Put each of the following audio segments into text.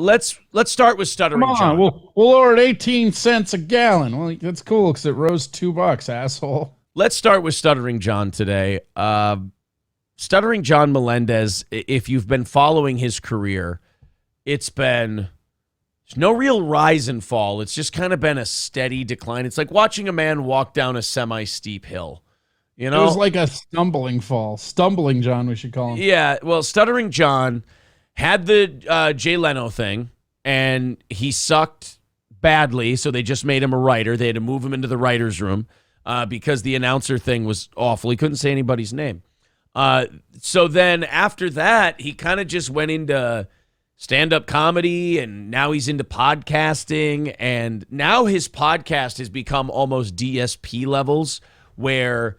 let's start with Stuttering Come on, John. we'll lower it 18 cents a gallon. Well, that's cool because it rose $2, asshole. Let's start with Stuttering John today. Stuttering John Melendez, if you've been following his career, there's no real rise and fall. It's just kind of been a steady decline. It's like watching a man walk down a semi-steep hill. You know? It was like a stumbling fall. Stumbling John, we should call him. Yeah, well, Stuttering John had the Jay Leno thing, and he sucked badly, so they just made him a writer. They had to move him into the writer's room because the announcer thing was awful. He couldn't say anybody's name. So then after that, he kind of just went into stand-up comedy, and now he's into podcasting, and now his podcast has become almost DSP levels, where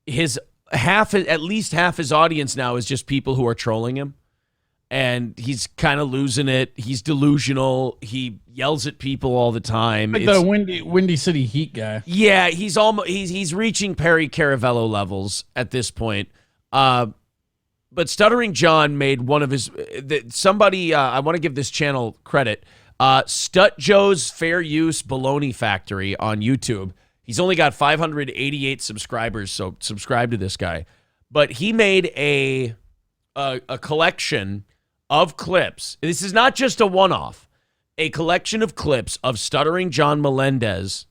at least half his audience now is just people who are trolling him. And he's kind of losing it. He's delusional. He yells at people all the time. Like the Windy City Heat guy. Yeah, he's reaching Perry Caravello levels at this point. But Stuttering John made one of his somebody. I want to give this channel credit. Stut Joe's Fair Use Baloney Factory on YouTube. He's only got 588 subscribers, so subscribe to this guy. But he made a collection of clips. This is not just a one-off. A collection of clips of Stuttering John Melendez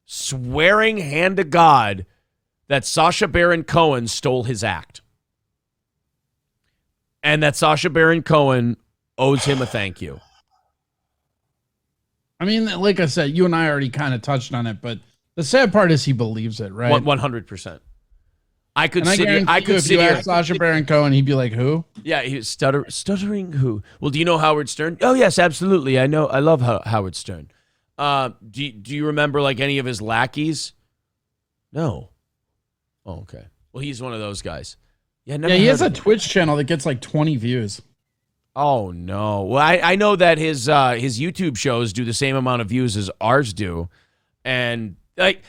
swearing hand to God that Sacha Baron Cohen stole his act. And that Sacha Baron Cohen owes him a thank you. I mean, like I said, you and I already kind of touched on it, but the sad part is he believes it, right? 100%. I could sit here. Sacha Baron Cohen, he'd be like, "Who?" Yeah, he was stuttering. Who? Well, do you know Howard Stern? Oh yes, absolutely. I know. I love Howard Stern. Do you remember like any of his lackeys? No. Oh, okay. Well, he's one of those guys. Yeah, he has a Twitch channel that gets like 20 views. Oh no. Well, I know that his YouTube shows do the same amount of views as ours do, and like.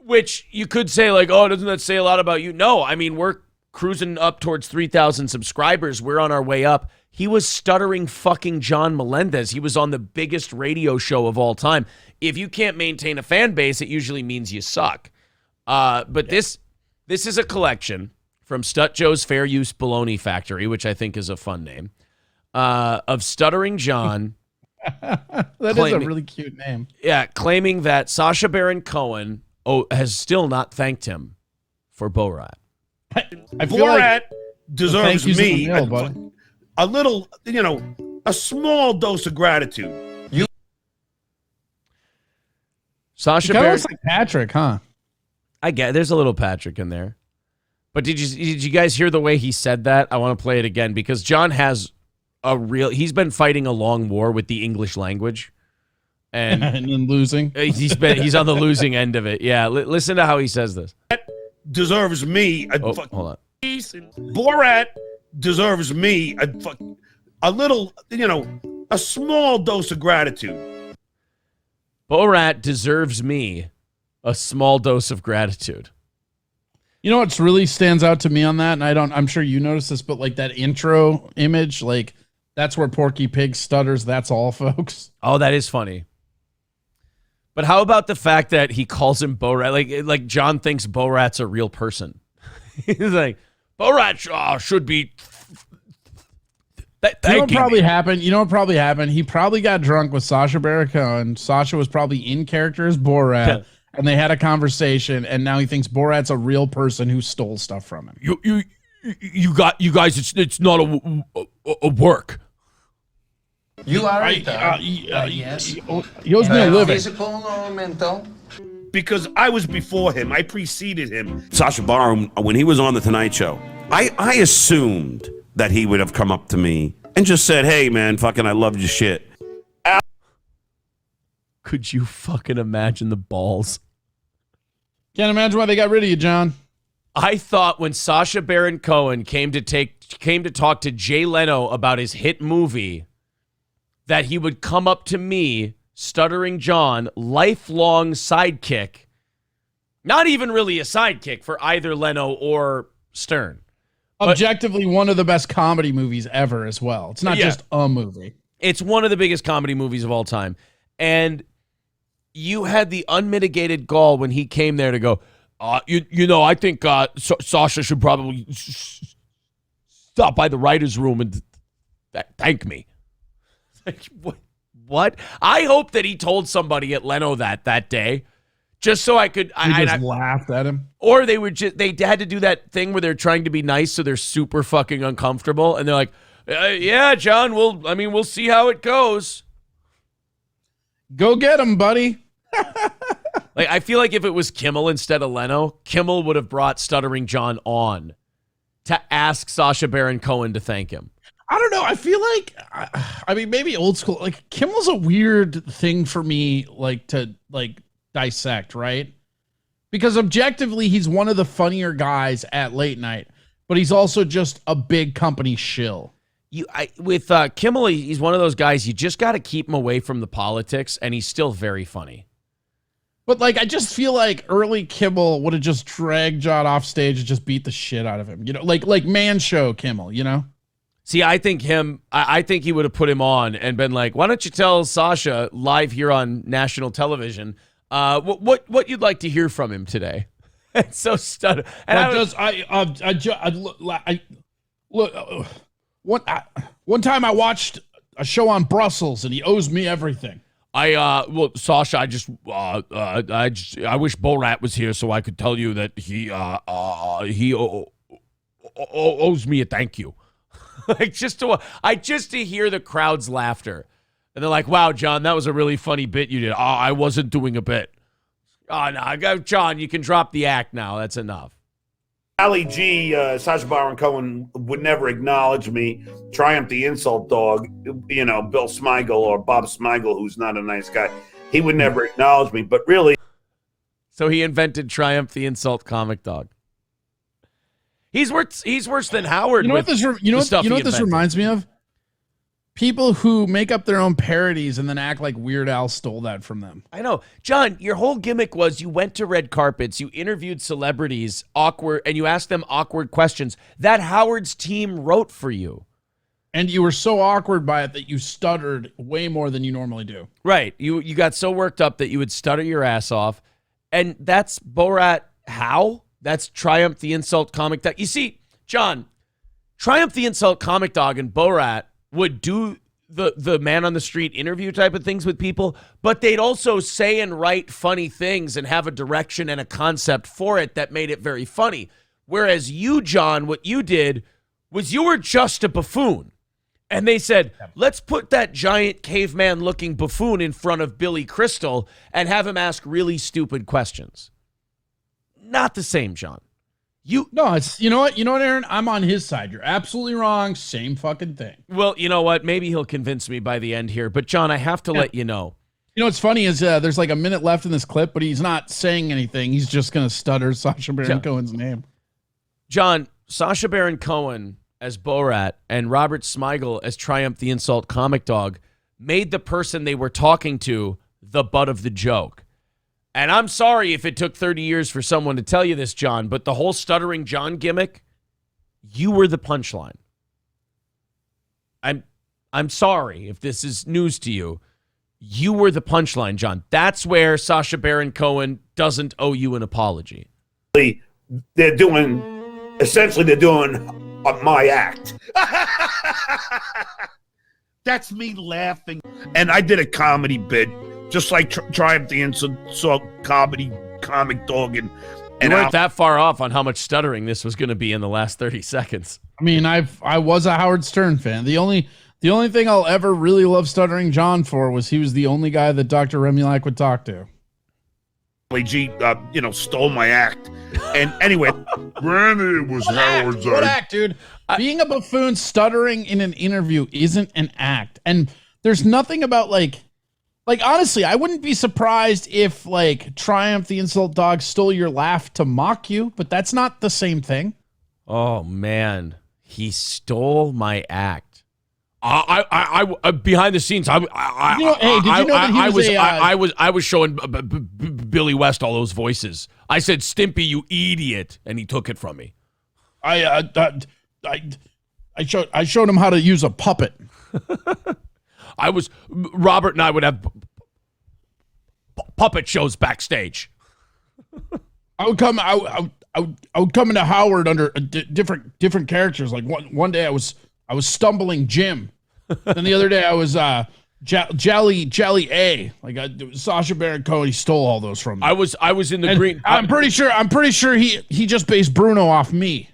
Which you could say like, oh, doesn't that say a lot about you? No, I mean, we're cruising up towards 3,000 subscribers. We're on our way up. He was Stuttering fucking John Melendez. He was on the biggest radio show of all time. If you can't maintain a fan base, it usually means you suck. But this is a collection from Stut Joe's Fair Use Baloney Factory, which I think is a fun name, of Stuttering John. That is a really cute name. Yeah, claiming that Sacha Baron Cohen has still not thanked him for Borat. I feel Borat like deserves me a little, a small dose of gratitude. Sacha Baron, looks like Patrick, huh? I get there's a little Patrick in there. But did you guys hear the way he said that? I want to play it again because John has he's been fighting a long war with the English language. And then losing. He's on the losing end of it. Yeah, listen to how he says this. Deserves me hold on. Borat deserves me a little, a small dose of gratitude. Borat deserves me a small dose of gratitude. You know what's really stands out to me on that, and I'm sure you noticed this, but like that intro image, like that's where Porky Pig stutters. That's all, folks. Oh, that is funny. But how about the fact that he calls him Borat? Like John thinks Borat's a real person. He's like, Borat should be. You know what probably happened? He probably got drunk with Sacha Baron Cohen. Sacha was probably in character as Borat, and they had a conversation. And now he thinks Borat's a real person who stole stuff from him. You guys. It's not a work. You are yes. He owes me a living. Physical or mental? Because I was before him. I preceded him. Sacha Baron, when he was on The Tonight Show, I assumed that he would have come up to me and just said, hey, man, fucking I loved your shit. Could you fucking imagine the balls? Can't imagine why they got rid of you, John. I thought when Sacha Baron Cohen came to talk to Jay Leno about his hit movie that he would come up to me, Stuttering John, lifelong sidekick, not even really a sidekick for either Leno or Stern. Objectively, one of the best comedy movies ever as well. It's not just a movie. It's one of the biggest comedy movies of all time. And you had the unmitigated gall when he came there to go, I think Sacha should probably stop by the writer's room and thank me. Like, what? I hope that he told somebody at Leno that day, just so I could. I just laughed at him. Or they had to do that thing where they're trying to be nice, so they're super fucking uncomfortable, and they're like, "Yeah, John, we'll see how it goes. Go get him, buddy." Like, I feel like if it was Kimmel instead of Leno, Kimmel would have brought Stuttering John on to ask Sacha Baron Cohen to thank him. I don't know. I feel like, maybe old school. Like, Kimmel's a weird thing for me, like, to dissect, right? Because objectively, he's one of the funnier guys at late night, but he's also just a big company shill. With Kimmel, he's one of those guys, you just got to keep him away from the politics, and he's still very funny. But, like, I just feel like early Kimmel would have just dragged John off stage and just beat the shit out of him. You know, like Man Show Kimmel, you know? See, I think he would have put him on and been like, why don't you tell Sacha live here on national television what you'd like to hear from him today? It's so stutter. And one time I watched a show on Brussels and he owes me everything. Sacha, I wish Borat was here so I could tell you that he owes me a thank you. Like, just to hear the crowd's laughter, and they're like, "Wow, John, that was a really funny bit you did." I wasn't doing a bit. Oh no, John, you can drop the act now. That's enough. Ali G, Sacha Baron Cohen would never acknowledge me. Triumph the insult dog, Bill Smigel or Bob Smigel, who's not a nice guy. He would never acknowledge me, but really. So he invented Triumph the insult comic dog. He's worse than Howard. You know what this reminds me of? People who make up their own parodies and then act like Weird Al stole that from them. I know. John, your whole gimmick was you went to red carpets, you interviewed celebrities, and you asked them awkward questions that Howard's team wrote for you. And you were so awkward by it that you stuttered way more than you normally do. Right. You got so worked up that you would stutter your ass off. And that's Borat how? That's Triumph the Insult Comic Dog. You see, John, Triumph the Insult Comic Dog and Borat would do the man on the street interview type of things with people, but they'd also say and write funny things and have a direction and a concept for it that made it very funny. Whereas you, John, what you did was you were just a buffoon. And they said, let's put that giant caveman-looking buffoon in front of Billy Crystal and have him ask really stupid questions. Not the same, John. No, it's you know what, Aaron? I'm on his side. You're absolutely wrong. Same fucking thing. Well, you know what? Maybe he'll convince me by the end here. But John, I have to let you know. You know what's funny is there's like a minute left in this clip, but he's not saying anything. He's just gonna stutter Sacha Baron Cohen's name. John, Sacha Baron Cohen as Borat and Robert Smigel as Triumph the Insult Comic Dog made the person they were talking to the butt of the joke. And I'm sorry if it took 30 years for someone to tell you this, John, but the whole Stuttering John gimmick, you were the punchline. I'm sorry if this is news to you. You were the punchline, John. That's where Sacha Baron Cohen doesn't owe you an apology. They're doing my act. That's me laughing. And I did a comedy bit. Just like Triumph the Insult comedy comic dog, and you weren't that far off on how much stuttering this was going to be in the last 30 seconds. I mean, I was a Howard Stern fan. The only thing I'll ever really love Stuttering John for was he was the only guy that Dr. Remulak would talk to. G, stole my act. And anyway, granted, it was Howard's What act, dude? Being a buffoon stuttering in an interview isn't an act, and there's nothing about like honestly, I wouldn't be surprised if like Triumph the Insult Dog stole your laugh to mock you, but that's not the same thing. Oh man, he stole my act. I behind the scenes, I was showing Billy West all those voices. I said, "Stimpy, you idiot," and he took it from me. I showed him how to use a puppet. Robert and I would have puppet shows backstage. I would come into Howard under different characters. Like one day I was stumbling Jim, then the other day I was Jolly A. Like Sacha Baron Cohen, he stole all those from me. I was in the green. I'm pretty sure he just based Bruno off me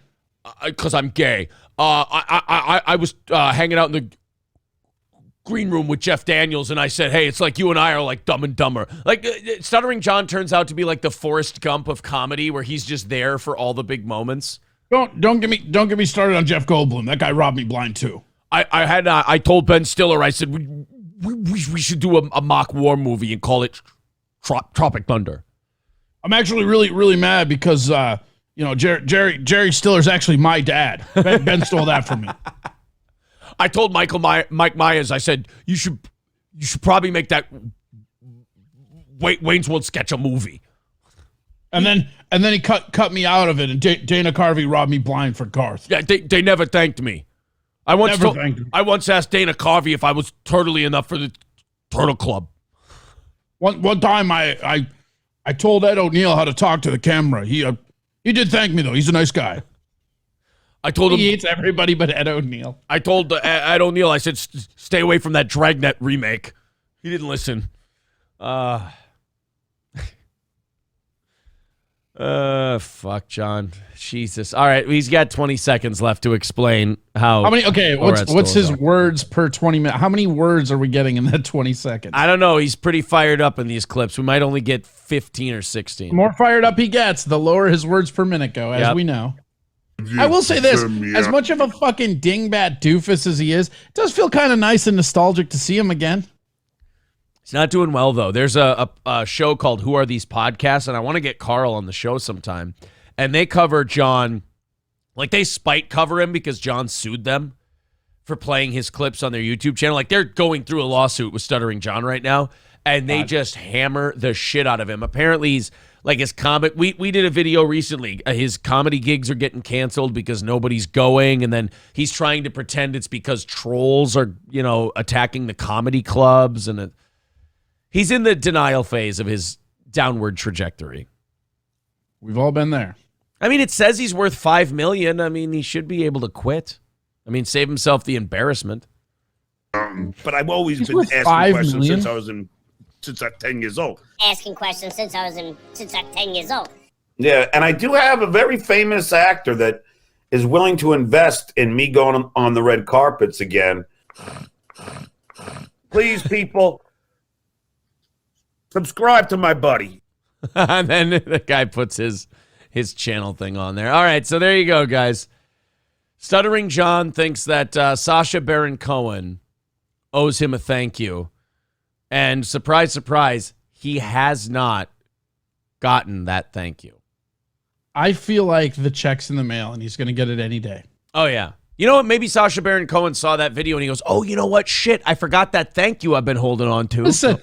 because I'm gay. I was hanging out in the green room with Jeff Daniels, and I said, "Hey, it's like you and I are like Dumb and Dumber." Like Stuttering John turns out to be like the Forrest Gump of comedy, where he's just there for all the big moments. Don't get me started on Jeff Goldblum. That guy robbed me blind too. I told Ben Stiller, I said we should do a mock war movie and call it Tropic Thunder. I'm actually really mad because Jerry Stiller's actually my dad. Ben stole that from me. I told Mike Myers, I said, you should probably make that Wayne's World sketch a movie. And then he cut me out of it, and Dana Carvey robbed me blind for Garth. Yeah, they never thanked me. I once asked Dana Carvey if I was turtly enough for the Turtle Club. One time I told Ed O'Neill how to talk to the camera. He did thank me though. He's a nice guy. I told him he hates everybody but Ed O'Neill. I told Ed O'Neill, I said, stay away from that Dragnet remake. He didn't listen. Fuck, John. Jesus. All right, he's got 20 seconds left to explain how many. Okay, what's his words per 20 minutes? How many words are we getting in that 20 seconds? I don't know. He's pretty fired up in these clips. We might only get 15 or 16. The more fired up he gets, the lower his words per minute go, as we know. I will say this, as much of a fucking dingbat doofus as he is, it does feel kind of nice and nostalgic to see him again. He's not doing well, though. There's a show called Who Are These Podcasts, and I want to get Carl on the show sometime. And they cover John, like they spite cover him because John sued them for playing his clips on their YouTube channel. Like they're going through a lawsuit with Stuttering John right now, and they just hammer the shit out of him. Apparently he's like his comic. We did a video recently. His comedy gigs are getting canceled because nobody's going, and then he's trying to pretend it's because trolls are, attacking the comedy clubs, and he's in the denial phase of his downward trajectory. We've all been there. I mean, it says he's worth $5 million. I mean, he should be able to quit. I mean, save himself the embarrassment. But I've always been asking questions since I'm 10 years old. Asking questions since I'm 10 years old. Yeah, and I do have a very famous actor that is willing to invest in me going on the red carpets again. Please, people, subscribe to my buddy. And then the guy puts his channel thing on there. All right, so there you go, guys. Stuttering John thinks that Sacha Baron Cohen owes him a thank you. And surprise, surprise, he has not gotten that thank you. I feel like the check's in the mail, and he's going to get it any day. Oh, yeah. You know what? Maybe Sacha Baron Cohen saw that video, and he goes, oh, you know what? Shit, I forgot that thank you I've been holding on to. Listen,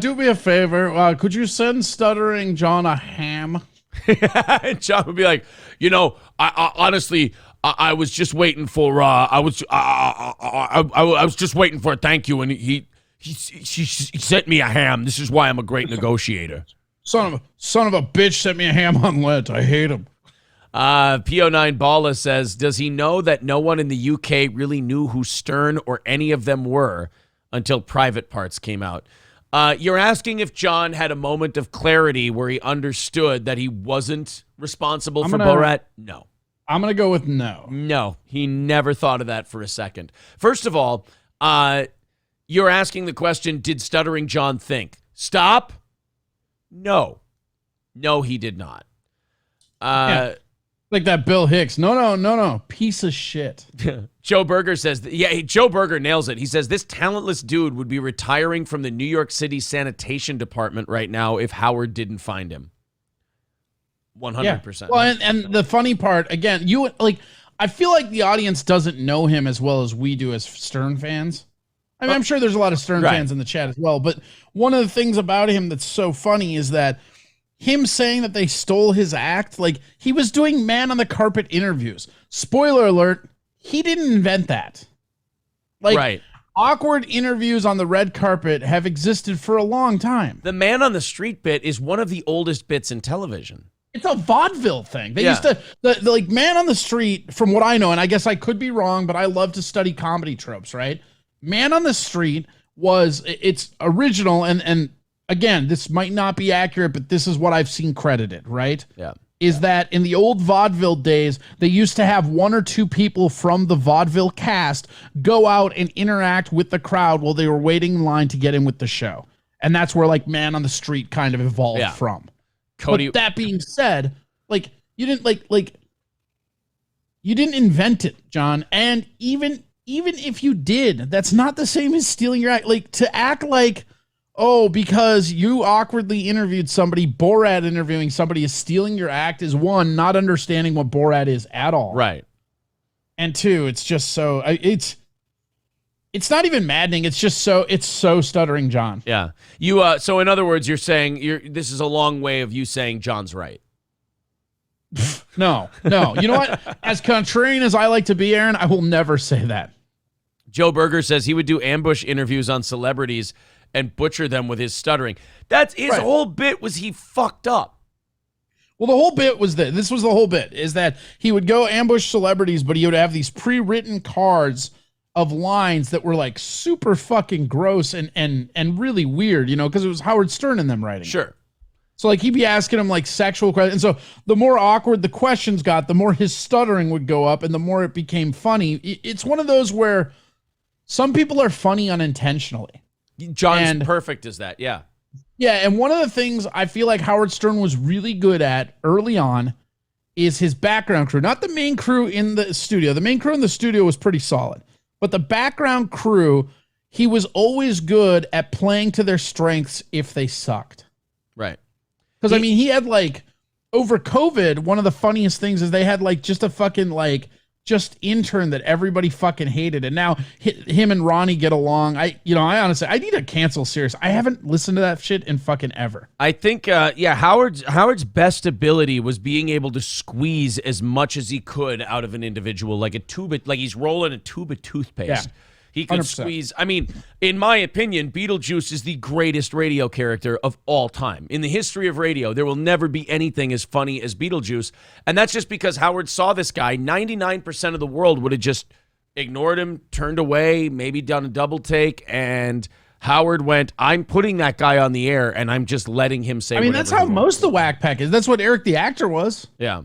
do me a favor. Could you send Stuttering John a ham? And John would be like, I honestly, I was just waiting for, I was just waiting for a thank you, and he sent me a ham. This is why I'm a great negotiator. Son of a bitch sent me a ham on Lent. I hate him. PO9 Balla says, does he know that no one in the UK really knew who Stern or any of them were until Private Parts came out? You're asking if John had a moment of clarity where he understood that he wasn't responsible for Borat? No. I'm going to go with no. No, he never thought of that for a second. First of all, you're asking the question, did Stuttering John think? Stop? No. No, he did not. Like that Bill Hicks. No. Piece of shit. Joe Berger says, Joe Berger nails it. He says, this talentless dude would be retiring from the New York City sanitation department right now if Howard didn't find him. 100%. Yeah. Well, and the funny part, again, I feel like the audience doesn't know him as well as we do as Stern fans. I mean, I'm sure there's a lot of Stern fans in the chat as well, but one of the things about him that's so funny is that him saying that they stole his act, like he was doing man on the carpet interviews. Spoiler alert, he didn't invent that. Like, awkward interviews on the red carpet have existed for a long time. The man on the street bit is one of the oldest bits in television. It's a vaudeville thing. They used to, the like man on the street, from what I know, and I guess I could be wrong, but I love to study comedy tropes, right? Man on the street it's original, and again, this might not be accurate, but this is what I've seen credited, right? Yeah. Is that in the old vaudeville days, they used to have one or two people from the vaudeville cast go out and interact with the crowd while they were waiting in line to get in with the show. And that's where like man on the street kind of evolved from. Cody, but that being said, like you didn't you didn't invent it, John. And even if you did, that's not the same as stealing your act. Like to act like, oh, because you awkwardly interviewed somebody, Borat interviewing somebody is stealing your act is one, not understanding what Borat is at all. Right. And two, it's just so it's not even maddening. It's so Stuttering John. Yeah. So in other words, you're saying this is a long way of you saying John's right. No. You know what? As contrarian as I like to be, Aaron, I will never say that. Joe Berger says he would do ambush interviews on celebrities and butcher them with his stuttering. That's his whole bit was he fucked up. Well, the whole bit was this was the whole bit is that he would go ambush celebrities, but he would have these pre-written cards of lines that were like super fucking gross and really weird, you know, because it was Howard Stern in them writing. Sure. So like he'd be asking him like sexual questions. And so the more awkward the questions got, the more his stuttering would go up and the more it became funny. It's one of those where some people are funny unintentionally. John's perfect as that. Yeah. Yeah. And one of the things I feel like Howard Stern was really good at early on is his background crew, not the main crew in the studio. The main crew in the studio was pretty solid, but the background crew, he was always good at playing to their strengths if they sucked. Right. Because, I mean, he had, like, over COVID, one of the funniest things is they had, like, just a fucking, like, just intern that everybody fucking hated. And now him and Ronnie get along. I honestly, I need to cancel Sirius. I haven't listened to that shit in fucking ever. I think, Howard's best ability was being able to squeeze as much as he could out of an individual, like he's rolling a tube of toothpaste. Yeah. He could 100%. squeeze. I mean, in my opinion, Beetlejuice is the greatest radio character of all time. In the history of radio, there will never be anything as funny as Beetlejuice. And that's just because Howard saw this guy. 99% of the world would have just ignored him, turned away, maybe done a double take. And Howard went, I'm putting that guy on the air and I'm just letting him say whatever that's how he most wants. of the Whack Pack is. That's what Eric the actor was. Yeah.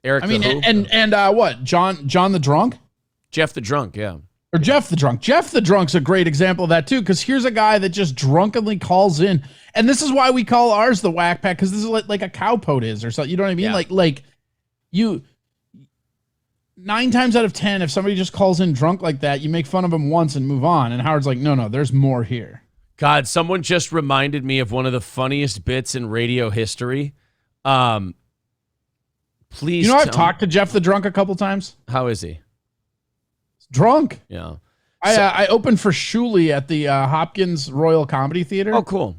Eric what? John the Drunk? Jeff the Drunk, yeah. Or Jeff the Drunk. Jeff the Drunk's a great example of that, too, because here's a guy that just drunkenly calls in. And this is why we call ours the Whack Pack, because this is like a cowpote is or something. You know what I mean? Yeah. Like you, 9 times out of 10, if somebody just calls in drunk like that, you make fun of them once and move on. And Howard's like, no, there's more here. God, someone just reminded me of one of the funniest bits in radio history. Please, You know, I've talked to Jeff the Drunk a couple times. How is he? Drunk. Yeah. I opened for Shuley at the Hopkins Royal Comedy Theater. Oh, cool.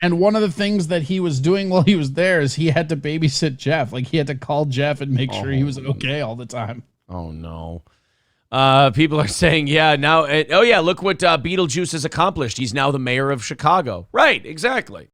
And one of the things that he was doing while he was there is he had to babysit Jeff. Like he had to call Jeff and make sure he was okay all the time. Oh, no. People are saying, now, look what Beetlejuice has accomplished. He's now the mayor of Chicago. Right, exactly.